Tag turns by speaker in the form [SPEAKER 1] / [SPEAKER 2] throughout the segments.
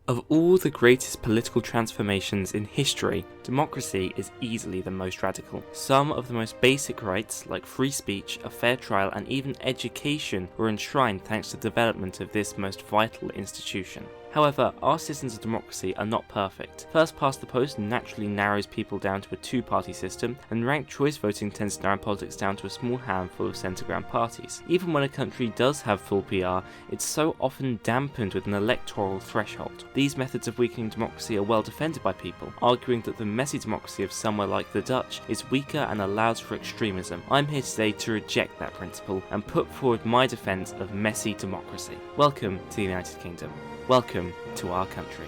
[SPEAKER 1] Of all the greatest political transformations in history, democracy is easily the most radical. Some of the most basic rights, like free speech, a fair trial, and even education, were enshrined thanks to the development of this most vital institution. However, our systems of democracy are not perfect. First past the post naturally narrows people down to a two-party system, and ranked choice voting tends to narrow politics down to a small handful of centre-ground parties. Even when a country does have full PR, it's so often dampened with an electoral threshold. These methods of weakening democracy are well defended by people, arguing that the messy democracy of somewhere like the Dutch is weaker and allows for extremism. I'm here today to reject that principle and put forward my defence of messy democracy. Welcome to the United Kingdom. Welcome to our country.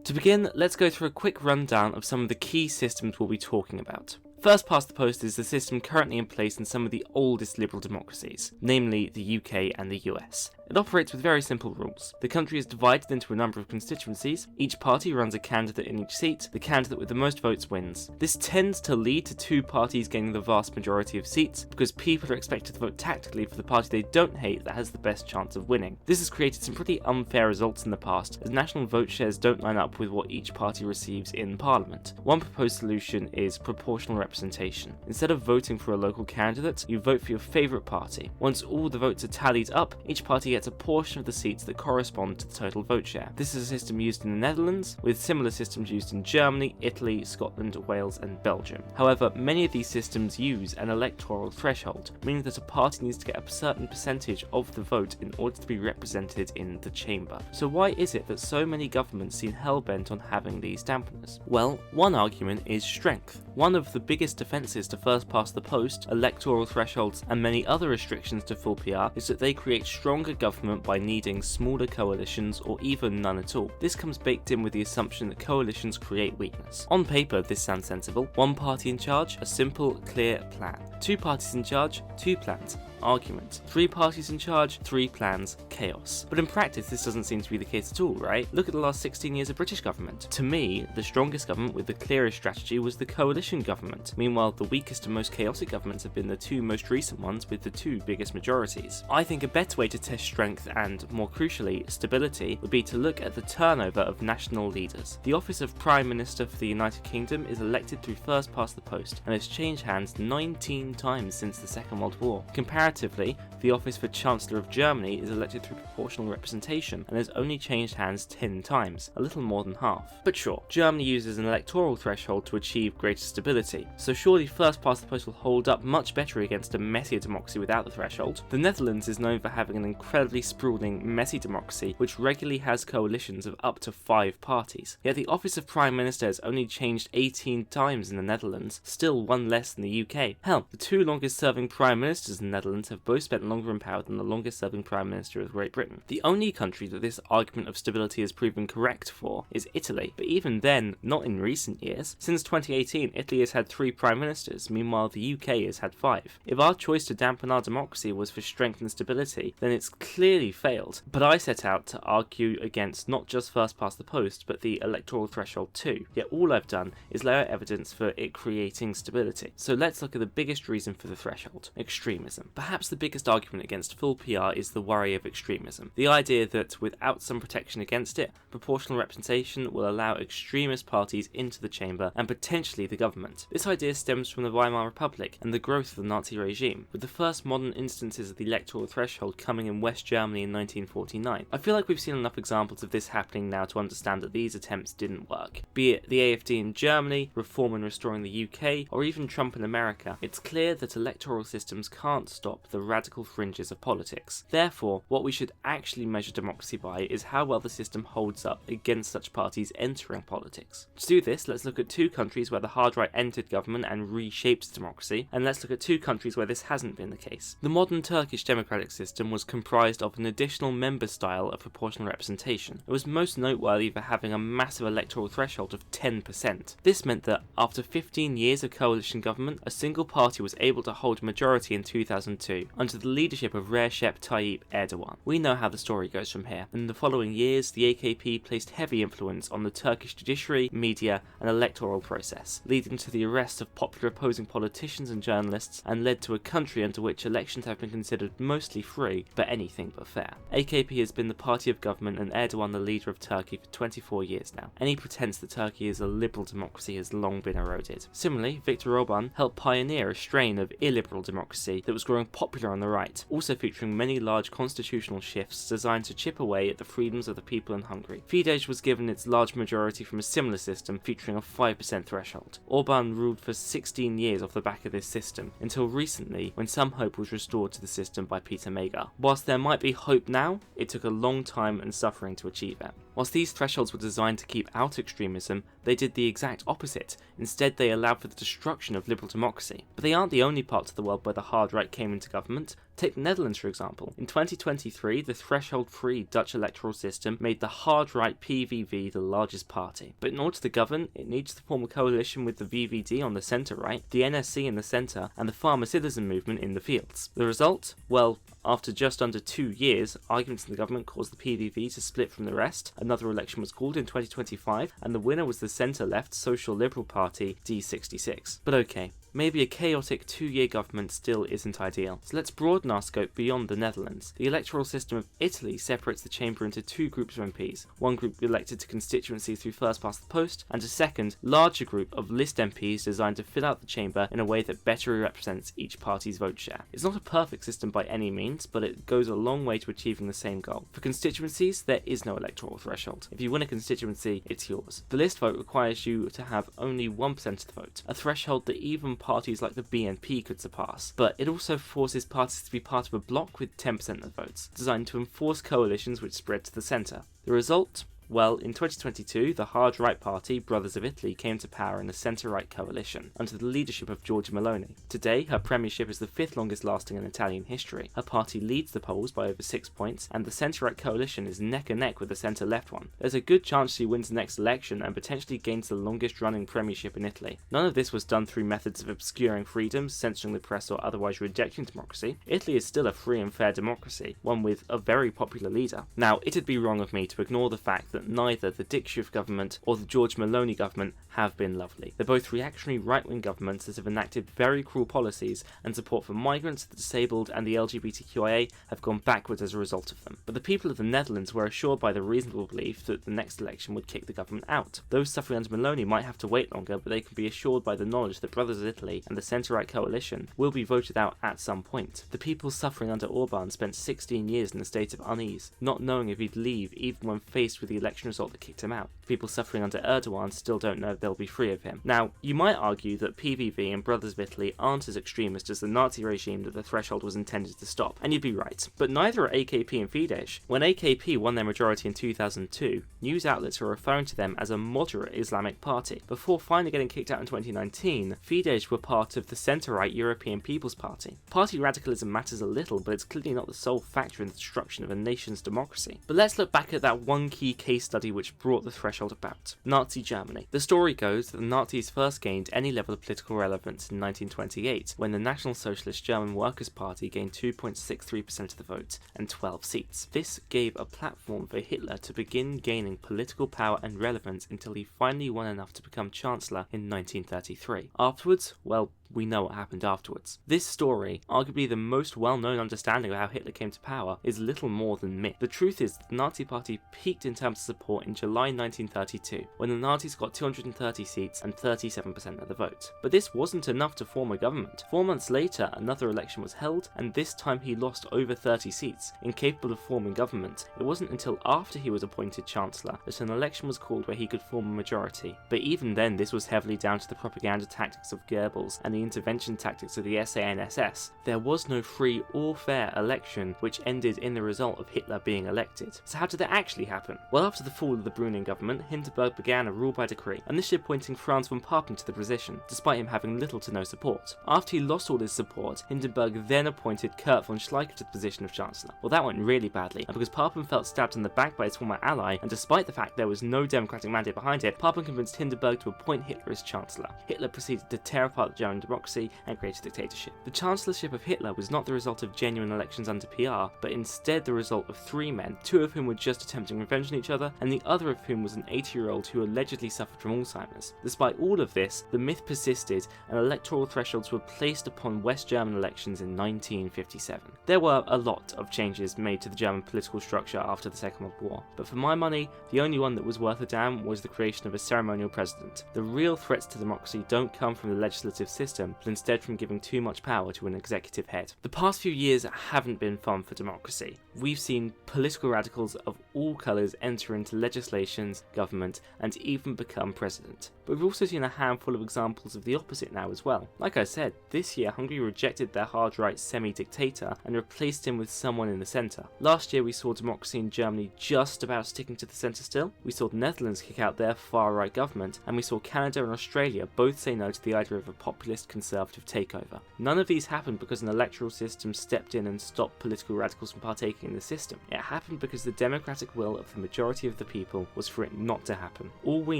[SPEAKER 1] To begin, let's go through a quick rundown of some of the key systems we'll be talking about. First past the post is the system currently in place in some of the oldest liberal democracies, namely the UK and the US. It operates with very simple rules. The country is divided into a number of constituencies, each party runs a candidate in each seat, the candidate with the most votes wins. This tends to lead to two parties gaining the vast majority of seats, because people are expected to vote tactically for the party they don't hate that has the best chance of winning. This has created some pretty unfair results in the past, as national vote shares don't line up with what each party receives in Parliament. One proposed solution is proportional representation. Instead of voting for a local candidate, you vote for your favourite party. Once all the votes are tallied up, each party gets a portion of the seats that correspond to the total vote share. This is a system used in the Netherlands, with similar systems used in Germany, Italy, Scotland, Wales and Belgium. However, many of these systems use an electoral threshold, meaning that a party needs to get a certain percentage of the vote in order to be represented in the chamber. So why is it that so many governments seem hell-bent on having these dampeners? Well, one argument is strength. One of the biggest defences to first past the post, electoral thresholds and many other restrictions to full PR is that they create stronger government by needing smaller coalitions or even none at all. This comes baked in with the assumption that coalitions create weakness. On paper, this sounds sensible. One party in charge, a simple, clear plan. Two parties in charge, two plans. Argument. Three parties in charge, three plans, chaos. But in practice, this doesn't seem to be the case at all, right? Look at the last 16 years of British government. To me, the strongest government with the clearest strategy was the coalition government. Meanwhile, the weakest and most chaotic governments have been the two most recent ones with the two biggest majorities. I think a better way to test strength and, more crucially, stability would be to look at the turnover of national leaders. The office of Prime Minister for the United Kingdom is elected through first past the post and has changed hands 19 times since the Second World War. Comparatively, the office for Chancellor of Germany is elected through proportional representation and has only changed hands 10 times, a little more than half. But sure, Germany uses an electoral threshold to achieve greater stability, so surely first past the post will hold up much better against a messier democracy without the threshold. The Netherlands is known for having an incredibly sprawling, messy democracy which regularly has coalitions of up to 5 parties. Yet the office of Prime Minister has only changed 18 times in the Netherlands, still one less than the UK. Hell, the two longest serving Prime Ministers in the Netherlands have both spent longer in power than the longest serving Prime Minister of Great Britain. The only country that this argument of stability has proven correct for is Italy, but even then, not in recent years. Since 2018, Italy has had 3 Prime Ministers, meanwhile the UK has had 5. If our choice to dampen our democracy was for strength and stability, then it's clearly failed. But I set out to argue against not just first past the post, but the electoral threshold too. Yet all I've done is lay out evidence for it creating stability. So let's look at the biggest reason for the threshold: extremism. Perhaps the biggest argument against full PR is the worry of extremism. The idea that without some protection against it, proportional representation will allow extremist parties into the chamber and potentially the government. This idea stems from the Weimar Republic and the growth of the Nazi regime, with the first modern instances of the electoral threshold coming in West Germany in 1949. I feel like we've seen enough examples of this happening now to understand that these attempts didn't work. Be it the AfD in Germany, Reform and Restoring the UK, or even Trump in America, it's clear that electoral systems can't stop the radical fringes of politics. Therefore, what we should actually measure democracy by is how well the system holds up against such parties entering politics. To do this, let's look at 2 countries where the hard right entered government and reshaped democracy, and let's look at 2 countries where this hasn't been the case. The modern Turkish democratic system was comprised of an additional member style of proportional representation. It was most noteworthy for having a massive electoral threshold of 10%. This meant that after 15 years of coalition government, a single party was able to hold a majority in 2002 2022, under the leadership of Recep Tayyip Erdogan. We know how the story goes from here. In the following years, the AKP placed heavy influence on the Turkish judiciary, media, and electoral process, leading to the arrest of popular opposing politicians and journalists, and led to a country under which elections have been considered mostly free, but anything but fair. AKP has been the party of government and Erdogan the leader of Turkey for 24 years now. Any pretense that Turkey is a liberal democracy has long been eroded. Similarly, Viktor Orban helped pioneer a strain of illiberal democracy that was growing popular on the right, also featuring many large constitutional shifts designed to chip away at the freedoms of the people in Hungary. Fidesz was given its large majority from a similar system featuring a 5% threshold. Orban ruled for 16 years off the back of this system, until recently when some hope was restored to the system by Peter Magyar. Whilst there might be hope now, it took a long time and suffering to achieve it. Whilst these thresholds were designed to keep out extremism, they did the exact opposite. Instead, they allowed for the destruction of liberal democracy. But they aren't the only parts of the world where the hard right came into government. Take the Netherlands, for example. In 2023, the threshold-free Dutch electoral system made the hard-right PVV the largest party. But in order to govern, it needs to form a coalition with the VVD on the centre-right, the NSC in the centre, and the Farmer Citizen Movement in the fields. The result? Well, after just under 2 years, arguments in the government caused the PVV to split from the rest. Another election was called in 2025, and the winner was the centre-left Social Liberal Party, D66. But okay, maybe a chaotic 2-year government still isn't ideal. So let's broaden our scope beyond the Netherlands. The electoral system of Italy separates the chamber into 2 groups of MPs, one group elected to constituencies through first past the post, and a second, larger group of list MPs designed to fill out the chamber in a way that better represents each party's vote share. It's not a perfect system by any means, but it goes a long way to achieving the same goal. For constituencies, there is no electoral threshold. If you win a constituency, it's yours. The list vote requires you to have only 1% of the vote, a threshold that even parties like the BNP could surpass, but it also forces parties to be part of a bloc with 10% of the votes, designed to enforce coalitions which spread to the centre. The result? Well, in 2022, the hard right party, Brothers of Italy, came to power in a centre-right coalition, under the leadership of Giorgia Meloni. Today, her premiership is the 5th longest lasting in Italian history. Her party leads the polls by over 6 points, and the centre-right coalition is neck and neck with the centre-left one. There's a good chance she wins the next election and potentially gains the longest running premiership in Italy. None of this was done through methods of obscuring freedoms, censoring the press, or otherwise rejecting democracy. Italy is still a free and fair democracy, one with a very popular leader. Now, it'd be wrong of me to ignore the fact that neither the Dick Schiff government or the Giorgia Meloni government have been lovely. They're both reactionary right-wing governments that have enacted very cruel policies, and support for migrants, the disabled, and the LGBTQIA have gone backwards as a result of them. But the people of the Netherlands were assured by the reasonable belief that the next election would kick the government out. Those suffering under Meloni might have to wait longer, but they can be assured by the knowledge that Brothers of Italy and the centre-right coalition will be voted out at some point. The people suffering under Orban spent 16 years in a state of unease, not knowing if he'd leave even when faced with the election result that kicked him out. People suffering under Erdogan still don't know if they'll be free of him. Now, you might argue that PVV and Brothers of Italy aren't as extremist as the Nazi regime that the threshold was intended to stop, and you'd be right. But neither are AKP and Fidesz. When AKP won their majority in 2002, news outlets were referring to them as a moderate Islamic party. Before finally getting kicked out in 2019, Fidesz were part of the centre-right European People's Party. Party radicalism matters a little, but it's clearly not the sole factor in the destruction of a nation's democracy. But let's look back at that one key case study which brought the threshold about: Nazi Germany. The story goes that the Nazis first gained any level of political relevance in 1928, when the National Socialist German Workers' Party gained 2.63% of the vote and 12 seats. This gave a platform for Hitler to begin gaining political power and relevance until he finally won enough to become Chancellor in 1933. Afterwards, well, we know what happened afterwards. This story, arguably the most well-known understanding of how Hitler came to power, is little more than myth. The truth is that the Nazi Party peaked in terms of support in July 1932, when the Nazis got 230 seats and 37% of the vote. But this wasn't enough to form a government. 4 months later, another election was held, and this time he lost over 30 seats, incapable of forming government. It wasn't until after he was appointed Chancellor that an election was called where he could form a majority. But even then, this was heavily down to the propaganda tactics of Goebbels and the intervention tactics of the SA and SS. There was no free or fair election, which ended in the result of Hitler being elected. So how did that actually happen? Well, after the fall of the Brüning government, Hindenburg began a rule by decree, initially appointing Franz von Papen to the position, despite him having little to no support. After he lost all his support, Hindenburg then appointed Kurt von Schleicher to the position of Chancellor. Well, that went really badly, and because Papen felt stabbed in the back by his former ally, and despite the fact there was no democratic mandate behind it, Papen convinced Hindenburg to appoint Hitler as Chancellor. Hitler proceeded to tear apart the German democracy and greater dictatorship. The chancellorship of Hitler was not the result of genuine elections under PR, but instead the result of three men, two of whom were just attempting revenge on each other, and the other of whom was an 80-year-old who allegedly suffered from Alzheimer's. Despite all of this, the myth persisted and electoral thresholds were placed upon West German elections in 1957. There were a lot of changes made to the German political structure after the Second World War, but for my money, the only one that was worth a damn was the creation of a ceremonial president. The real threats to democracy don't come from the legislative system, but instead from giving too much power to an executive head. The past few years haven't been fun for democracy. We've seen political radicals of all colours enter into legislations, government, and even become president. But we've also seen a handful of examples of the opposite now as well. Like I said, this year Hungary rejected their hard-right semi-dictator and replaced him with someone in the centre. Last year we saw democracy in Germany just about sticking to the centre still. We saw the Netherlands kick out their far-right government, and we saw Canada and Australia both say no to the idea of a populist conservative takeover. None of these happened because an electoral system stepped in and stopped political radicals from partaking in the system. It happened because the democratic will of the majority of the people was for it not to happen. All we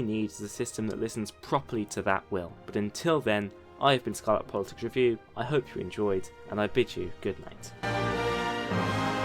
[SPEAKER 1] need is a system that listens properly to that will. But until then, I have been Scarlet Politics Review, I hope you enjoyed, and I bid you good night.